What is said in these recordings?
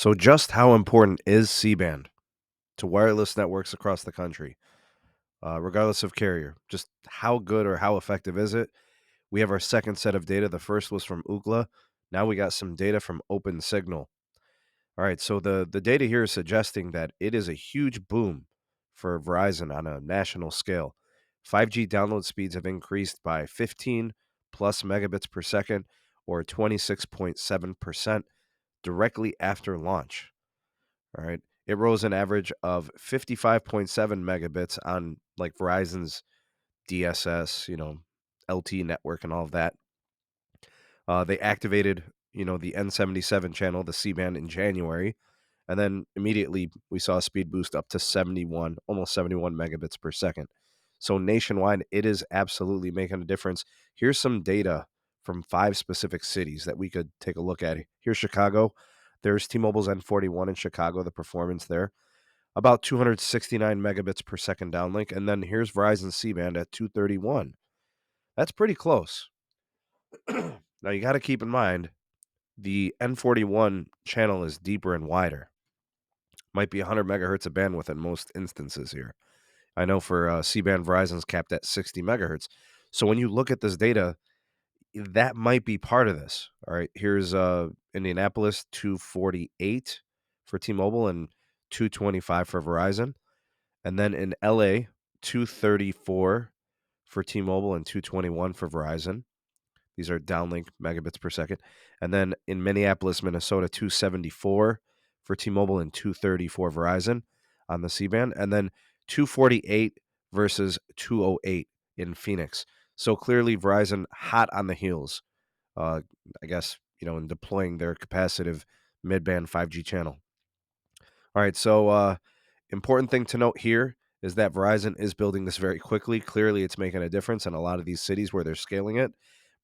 So, just how important is C band to wireless networks across the country, regardless of carrier? Just how good or how effective is it? We have our second set of data. The first was from Ookla. Now we got some data from Open Signal. All right, so the data here is suggesting that it is a huge boom for Verizon on a national scale. 5G download speeds have increased by 15 plus megabits per second, or 26.7% directly after launch. All right. It rose an average of 55.7 megabits on like Verizon's DSS, LT network and all of that. They activated, the N77 channel, the C band in January. And then immediately we saw a speed boost up to 71, almost 71 megabits per second. So nationwide, it is absolutely making a difference. Here's some data from 5 specific cities that we could take a look at. Here's Chicago. There's T-Mobile's N41 in Chicago, the performance there. About 269 megabits per second downlink. And then here's Verizon C-band at 231. That's pretty close. Now you got to keep in mind the N41 channel is deeper and wider. Might be 100 megahertz of bandwidth in most instances here. I know for C-band Verizon's capped at 60 megahertz. So when you look at this data, that might be part of this. All right, here's Indianapolis 248 for T-Mobile and 225 for Verizon. And then in LA, 234 for T-Mobile and 221 for Verizon. These are downlink megabits per second. And then in Minneapolis, Minnesota, 274 for T-Mobile and 230 for Verizon on the C-band. And then 248 versus 208 in Phoenix. So clearly Verizon hot on the heels, I guess, in deploying their capacitive mid-band 5G channel. All right, so important thing to note here is that Verizon is building this very quickly. Clearly, it's making a difference in a lot of these cities where they're scaling it.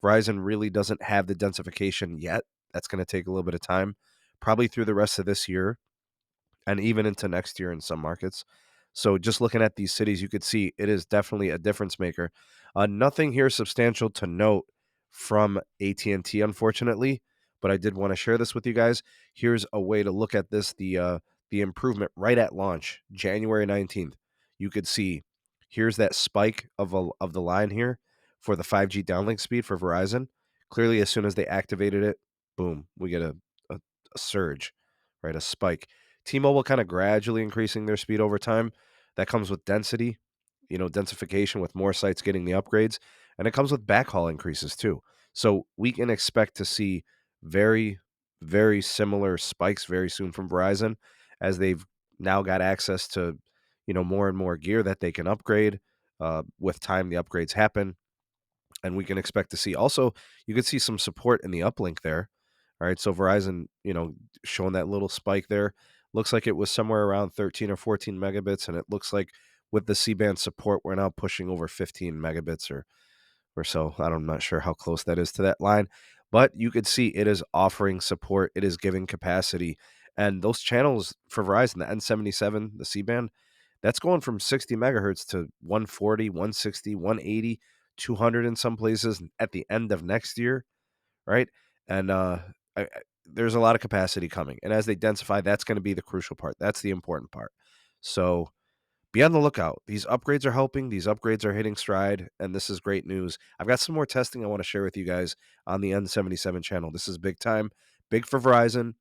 Verizon really doesn't have the densification yet. That's going to take a little bit of time, probably through the rest of this year and even into next year in some markets. So just looking at these cities, you could see it is definitely a difference maker. Nothing here substantial to note from AT&T, unfortunately, but I did want to share this with you guys. Here's a way to look at this: the improvement right at launch, January 19th. You could see here's that spike of the line here for the 5G downlink speed for Verizon. Clearly, as soon as they activated it, boom, we get a surge, right? A spike. T-Mobile kind of gradually increasing their speed over time. That comes with density, densification with more sites getting the upgrades, and it comes with backhaul increases too. So we can expect to see very, very similar spikes very soon from Verizon as they've now got access to, more and more gear that they can upgrade. With time, the upgrades happen, and we can expect to see also, you could see some support in the uplink there. All right, so Verizon, showing that little spike there. Looks like it was somewhere around 13 or 14 megabits, and it looks like with the C-band support, we're now pushing over 15 megabits or so. I'm not sure how close that is to that line, but you could see it is offering support. It is giving capacity. And those channels for Verizon, the N77, the C-band, that's going from 60 megahertz to 140, 160, 180, 200 in some places at the end of next year, right? And there's a lot of capacity coming. And as they densify, that's going to be the crucial part. That's the important part. So be on the lookout. These upgrades are helping. These upgrades are hitting stride, and this is great news. I've got some more testing I want to share with you guys on the N77 channel. This is big time, big for Verizon,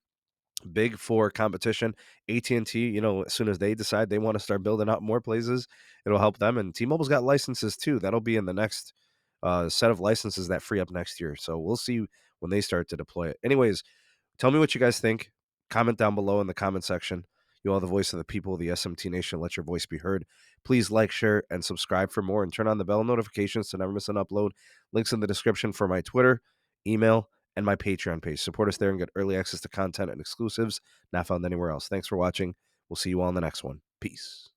big for competition. AT&T, as soon as they decide they want to start building out more places, it'll help them. And T-Mobile's got licenses too. That'll be in the next set of licenses that free up next year. So we'll see when they start to deploy it. Anyways, tell me what you guys think. Comment down below in the comment section. You are the voice of the people, the SMT Nation. Let your voice be heard. Please like, share, and subscribe for more, and turn on the bell notifications to never miss an upload. Links in the description for my Twitter, email, and my Patreon page. Support us there and get early access to content and exclusives not found anywhere else. Thanks for watching. We'll see you all in the next one. Peace.